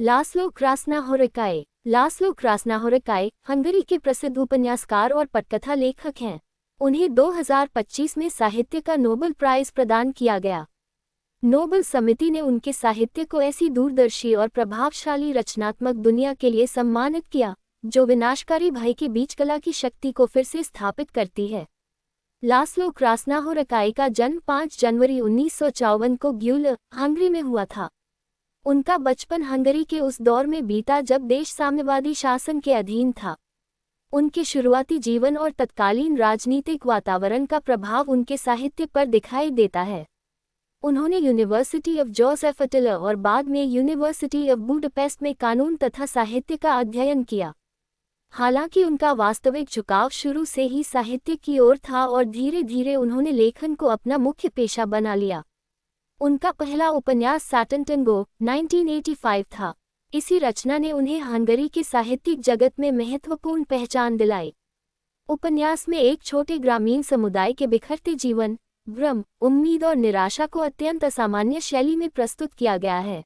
Laslo क्रास्नाहोरकाई। Laslo क्रास्नाहोरकाई Hungary के प्रसिद्ध उपन्यासकार और पटकथा लेखक हैं। उन्हें 2025 में साहित्य का नोबेल प्राइज प्रदान किया गया। नोबेल समिति ने उनके साहित्य को ऐसी दूरदर्शी और प्रभावशाली रचनात्मक दुनिया के लिए सम्मानित किया, जो विनाशकारी भय के बीच कला की शक्ति को फिर से स्थापित करती है। लास्लो क्रास्नाहोरकाई का जन्म 5 जनवरी 1954 को ग्यूल, हंगरी में हुआ था। उनका बचपन हंगरी के उस दौर में बीता जब देश साम्यवादी शासन के अधीन था। उनके शुरुआती जीवन और तत्कालीन राजनीतिक वातावरण का प्रभाव उनके साहित्य पर दिखाई देता है। उन्होंने यूनिवर्सिटी ऑफ जोसेफ अटिलर और बाद में यूनिवर्सिटी ऑफ बुडापेस्ट में कानून तथा साहित्य का अध्ययन किया। हालांकि उनका वास्तविक झुकाव शुरू से ही साहित्य की ओर था और धीरे धीरे उन्होंने लेखन को अपना मुख्य पेशा बना लिया। उनका पहला उपन्यास सैटर्न टैंगो 1985 था। इसी रचना ने उन्हें हंगरी के साहित्यिक जगत में महत्वपूर्ण पहचान दिलाई। उपन्यास में एक छोटे ग्रामीण समुदाय के बिखरते जीवन, भ्रम, उम्मीद और निराशा को अत्यंत असामान्य शैली में प्रस्तुत किया गया है।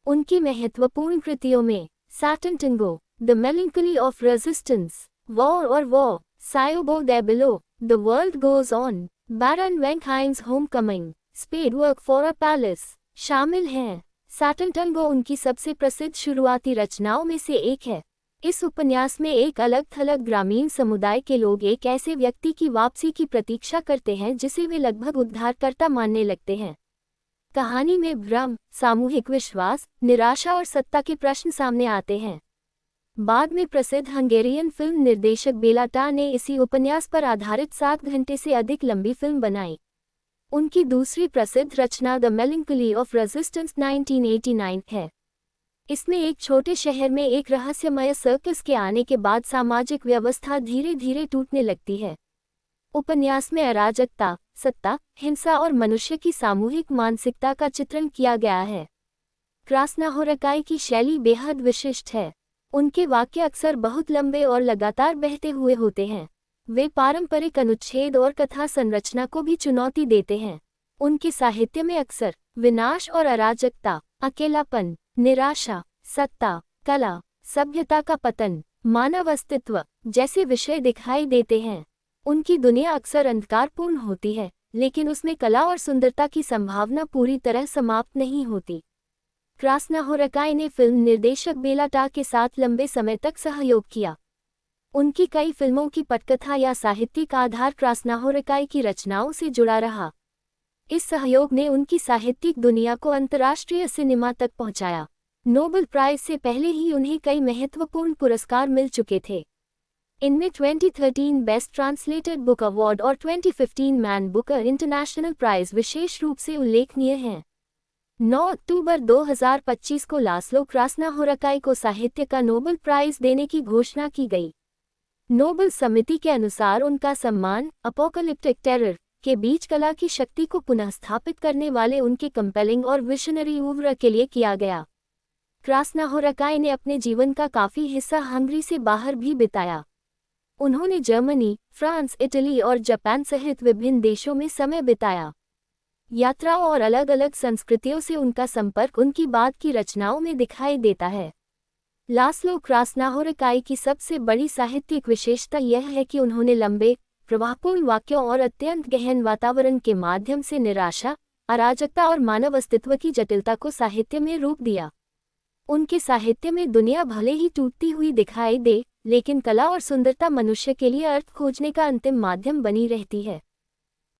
उनकी महत्वपूर्ण कृतियों में Satantango, the melancholy of resistance, war और war, Seiobo there below, the world goes on, Baron Wenckheim's homecoming, spadework for a palace शामिल हैं। सैटर्न टैंगो उनकी सबसे प्रसिद्ध शुरुआती रचनाओं में से एक है। इस उपन्यास में एक अलग थलग ग्रामीण समुदाय के लोग एक ऐसे व्यक्ति की वापसी की प्रतीक्षा करते हैं जिसे वे लगभग उद्धारकर्ता मानने लगते हैं। कहानी में भ्रम, सामूहिक विश्वास, निराशा और सत्ता के प्रश्न सामने आते हैं। बाद में प्रसिद्ध हंगेरियन फिल्म निर्देशक बेला टा ने इसी उपन्यास पर आधारित 7 घंटे से अधिक लंबी फिल्म बनाई। उनकी दूसरी प्रसिद्ध रचना द मेलंकोली ऑफ रेजिस्टेंस 1989 है। इसमें एक छोटे शहर में एक रहस्यमय सर्कस के आने के बाद सामाजिक व्यवस्था धीरे धीरे टूटने लगती है। उपन्यास में अराजकता, सत्ता, हिंसा और मनुष्य की सामूहिक मानसिकता का चित्रण किया गया है। क्रास्नाहोरकाई की शैली बेहद विशिष्ट है। उनके वाक्य अक्सर बहुत लंबे और लगातार बहते हुए होते हैं। वे पारंपरिक अनुच्छेद और कथा संरचना को भी चुनौती देते हैं। उनके साहित्य में अक्सर विनाश और अराजकता, अकेलापन, निराशा, सत्ता, कला, सभ्यता का पतन, मानव अस्तित्व जैसे विषय दिखाई देते हैं। उनकी दुनिया अक्सर अंधकारपूर्ण होती है, लेकिन उसमें कला और सुंदरता की संभावना पूरी तरह समाप्त नहीं होती। क्रास्नाहोरकाई ने फिल्म निर्देशक बेला टा के साथ लंबे समय तक सहयोग किया। उनकी कई फिल्मों की पटकथा या साहित्यिक आधार क्रास्नाहोरकाई की रचनाओं से जुड़ा रहा। इस सहयोग ने उनकी साहित्यिक दुनिया को अंतर्राष्ट्रीय सिनेमा तक पहुंचाया। नोबेल प्राइज से पहले ही उन्हें कई महत्वपूर्ण पुरस्कार मिल चुके थे। इनमें 2013 बेस्ट ट्रांसलेटेड बुक अवार्ड और 2015 मैन बुकर इंटरनेशनल प्राइज विशेष रूप से उल्लेखनीय हैं। 9 अक्टूबर 2025 को लास्लो क्रास्नाहोरकाई को साहित्य का नोबेल प्राइज देने की घोषणा की गई। नोबेल समिति के अनुसार उनका सम्मान अपोकलिप्टिक टेरर के बीच कला की शक्ति को पुनः स्थापित करने वाले उनके कंपेलिंग और विशनरी ओवरा के लिए किया गया। क्रास्नाहोरकाई ने अपने जीवन का काफी हिस्सा हंगरी से बाहर भी बिताया। उन्होंने जर्मनी, फ्रांस, इटली और जापान सहित विभिन्न देशों में समय बिताया। यात्राओं और अलग अलग संस्कृतियों से उनका संपर्क उनकी बाद की रचनाओं में दिखाई देता है। लास्लो क्रास्नाहोरकाई की सबसे बड़ी साहित्यिक विशेषता यह है कि उन्होंने लंबे, प्रवाहपूर्ण वाक्यों और अत्यंत गहन वातावरण के माध्यम से निराशा, अराजकता और मानव अस्तित्व की जटिलता को साहित्य में रूप दिया। उनके साहित्य में दुनिया भले ही टूटती हुई दिखाई दे, लेकिन कला और सुंदरता मनुष्य के लिए अर्थ खोजने का अंतिम माध्यम बनी रहती है।